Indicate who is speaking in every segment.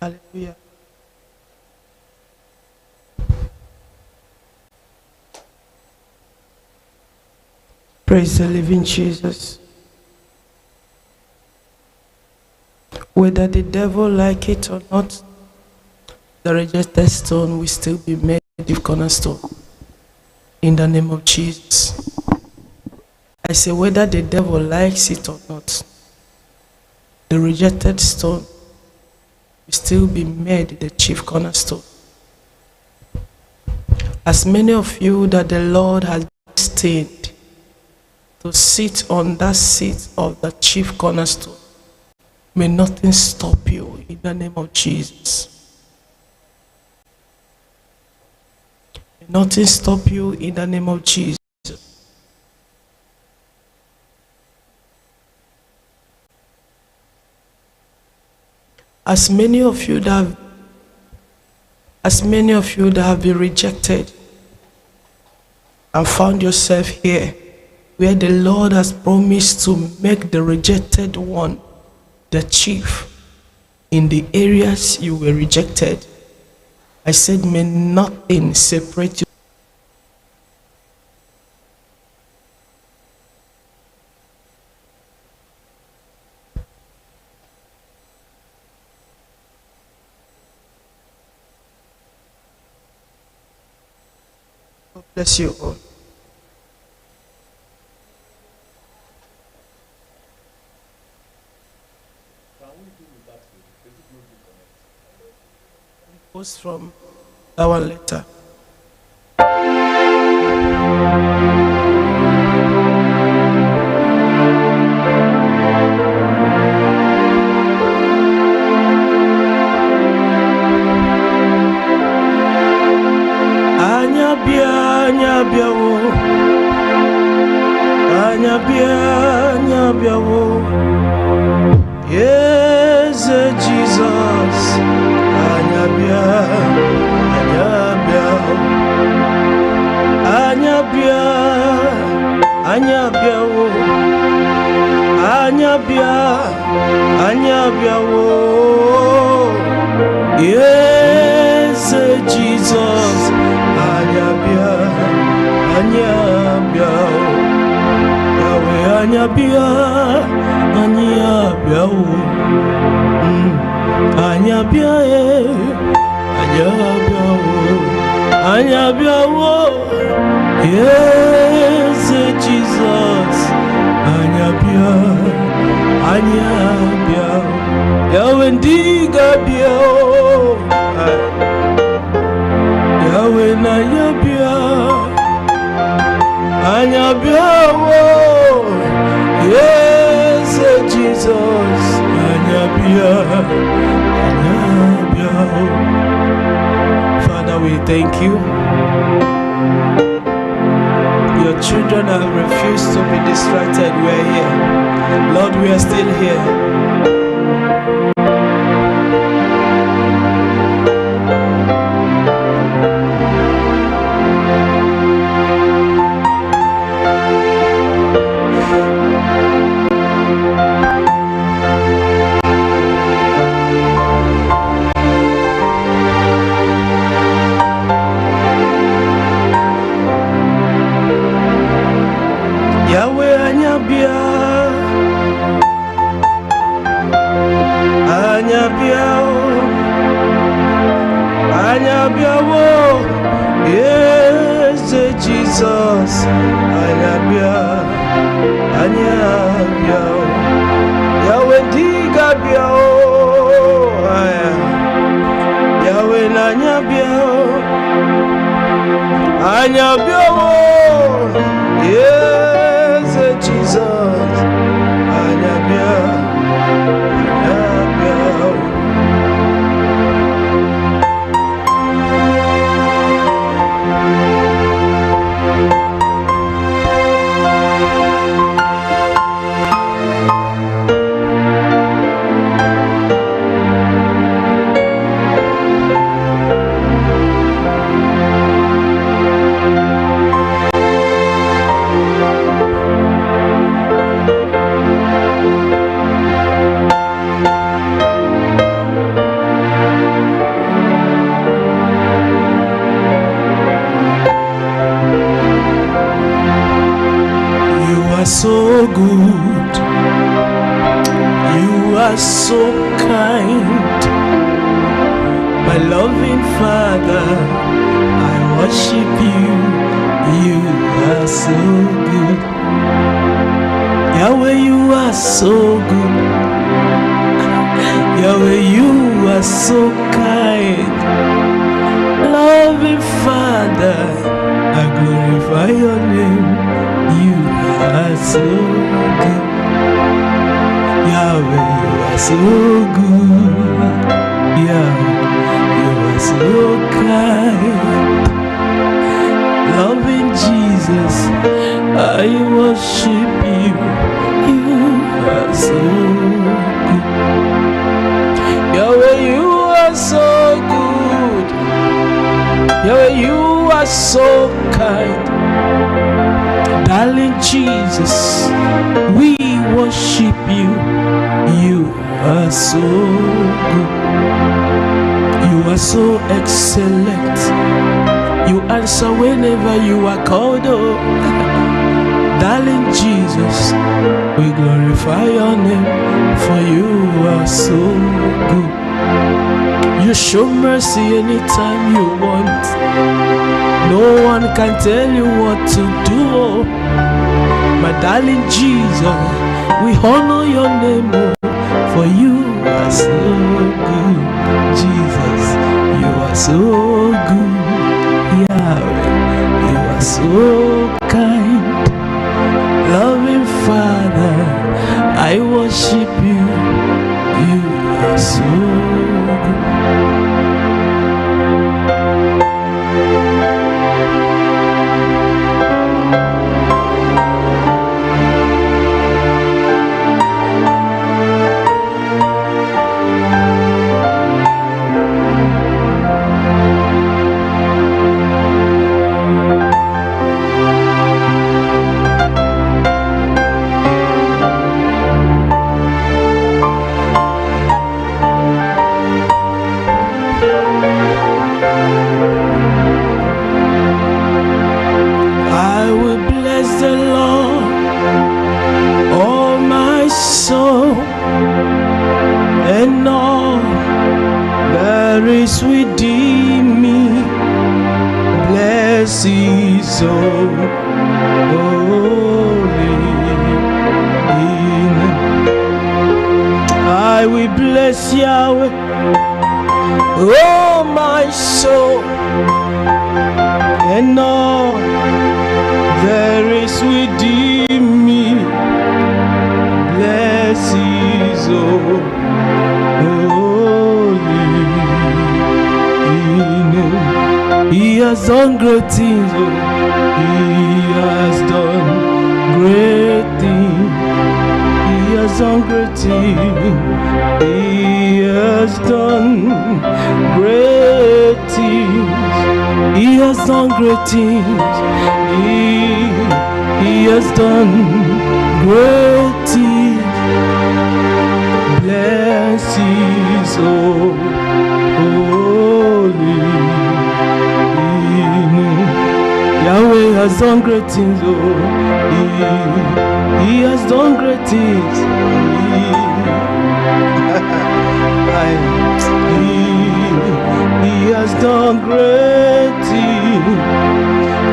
Speaker 1: Hallelujah. Praise the living Jesus. Whether the devil like it or not, the rejected stone will still be made the cornerstone. In the name of Jesus. I say whether the devil likes it or not, the rejected stone will still be made the chief cornerstone. As many of you that the Lord has destined to sit on that seat of the chief cornerstone, may nothing stop you in the name of Jesus. May nothing stop you in the name of Jesus. As many of you that have been rejected and found yourself here where the Lord has promised to make the rejected one the chief in the areas you were rejected, I said, may nothing separate you. God bless you all. Post from our letter. Anyabia wo. Yes, Jesus. Anyabia wo. Anyabia wo. Yes, Jesus. Anyabia wo. Yahweh anyabia wo. Anyabia wo. Yes, Jesus. Anyabia wo. Yahweh ndigabia wo. Yahweh anyabia wo. Yes, Jesus. Anyabia wo. Father, we thank you. Your children have refused to be distracted. We are here. Lord, we are still here. Anyabia wo. Yes, Jesus. Anyabia wo. Yahweh ndigabia wo. Yahweh anyabia wo. Yes, Jesus. Anyabia wo. so kind. My loving Father, I worship you. You are so good. Yahweh, you are so good. Yahweh, you are so kind. Loving Father, I glorify your name. You are so good. Yahweh, you are so good. Yahweh, you are so kind. Loving Jesus, I worship you. You are so good. Yahweh, you are so good. Yahweh, you are so kind. Darling Jesus, we worship you. You are so good. You are so excellent. You answer whenever you are called. Oh, darling Jesus, we glorify your name, for you are so good. You show mercy anytime you want. No one can tell you what to do. Oh, my darling Jesus, we honor your name, oh, for you are so good. Jesus, you are so good. Yahweh, you are so kind. Loving Father, I worship you. You are so good. Within me, bless His holy name. I will bless Yahweh, oh my soul, and all there is within me, bless His holy name. He has done great things, oh. He has done great things. He has done great things. He has done great things. He has done great things. He has done great things. Bless His holy. Yahweh has done great things, oh. He has done great things. He has done great things.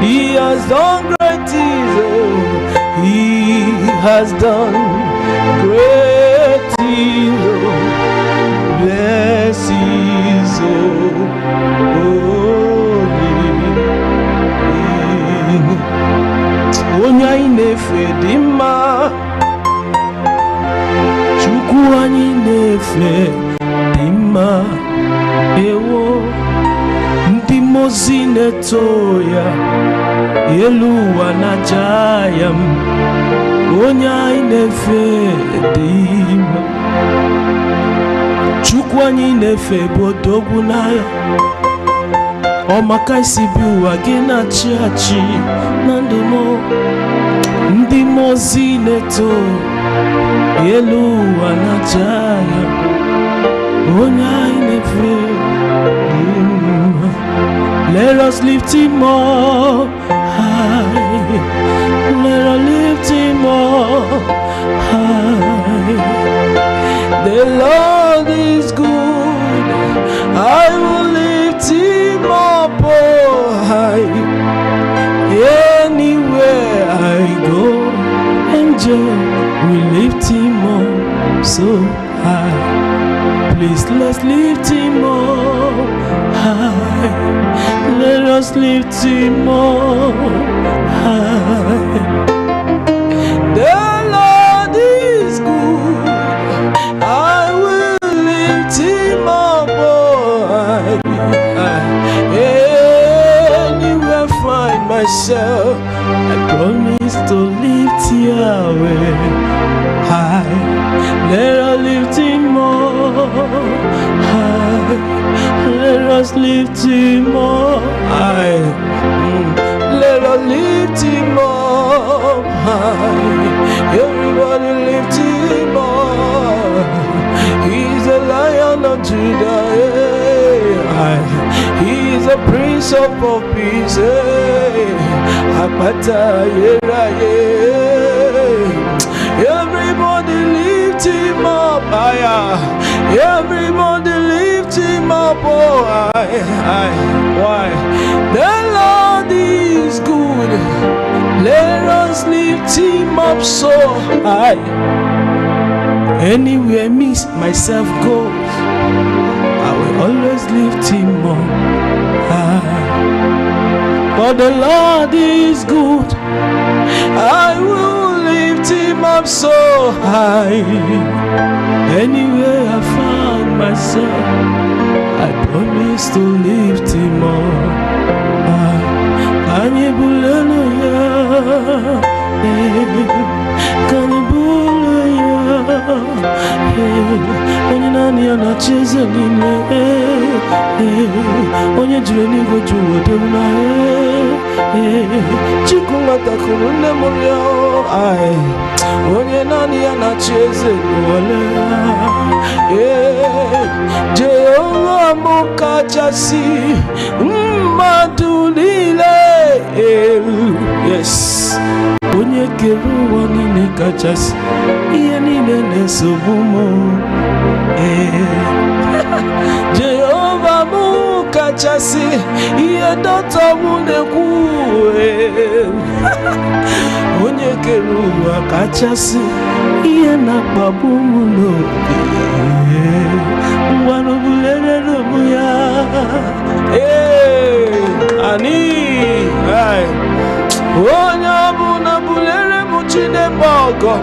Speaker 1: He has done great things, oh. He has done great things, oh. Bless His onye anyị na-efe dị mma, Chukwu anyị na-efe dị mma. Ewo, ndị mmụọ ozi na-eto ya, elu ụwa na-aja ya mma. Onye anyị na-efe dị mma, Chukwu anyị na-efe bụ odogwu n'agha. Ọ maka isi bi ụwa gị na-achị achị na ndụ m. Ndị mmụọ ozi na-eto elu ụwa na-aja ya, onye anyị na-efe dị mma. Let us lift Him up high. Let us lift Him up high. The The Lord is good. I will lift him up high. Anywhere I go, angel will lift him up so high. Please, let's lift him up high. Let us lift him up high. The Lord is good. I will lift him up high. Anywhere I find myself, I promise to lift Yahweh high. Let us lift him up high. Let us lift him up high. Let us lift him up high. Everybody lift him up. He's the Lion of Judah. He's the Prince of Peace. Everybody lift him up higher. Everybody lift him up high. Why? The Lord is good. Let us lift him up so high. Anywhere myself goes, I will always lift him up high. For the Lord is good. I will lift him up so high. Anywhere I find myself, I promise to lift him up high. Onye nani anacheza nile, onye jure nigo juwe duna, chikungata kurune moyo, onye nani anacheza nile, Jehovah mukachasi madulile, yes. Onye keruwa nine kachasi, iye nine nesobumo. Jehovah mukachasi, iye dota muneku. Onye keruwa kachasi, iye nakbabumu no. Wano bulere rumuya. Ani, ay. Onye buna bulere muchine bogo.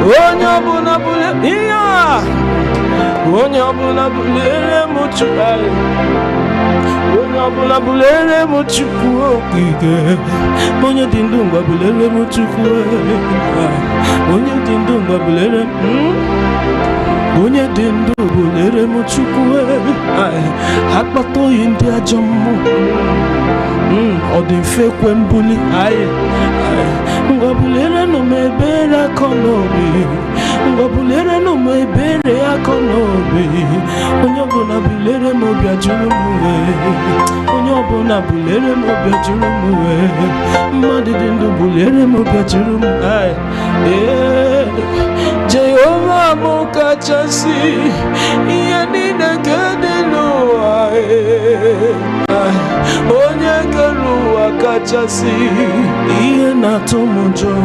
Speaker 1: Onye buna bulere iya. Onye buna bulere muchine. Onye buna bulere muchukwu okike. Onye dindunga bulere muchukwu. Onye dindunga bulere. Onye dindu bulere muchukwu. Akpato yindi ajomu. Odinfe kwembuli aye ngobulere no mebere akonobi ngobulere no mebere akonobi onye obuna bulere mo biajuru muwe onye obuna bulere mo biajuru muwe mmadụ ndu bulere mo biajuru mu aye Jehovah mukachasi iye nine kedelu aye onye keruwa kachasi iye na tomojo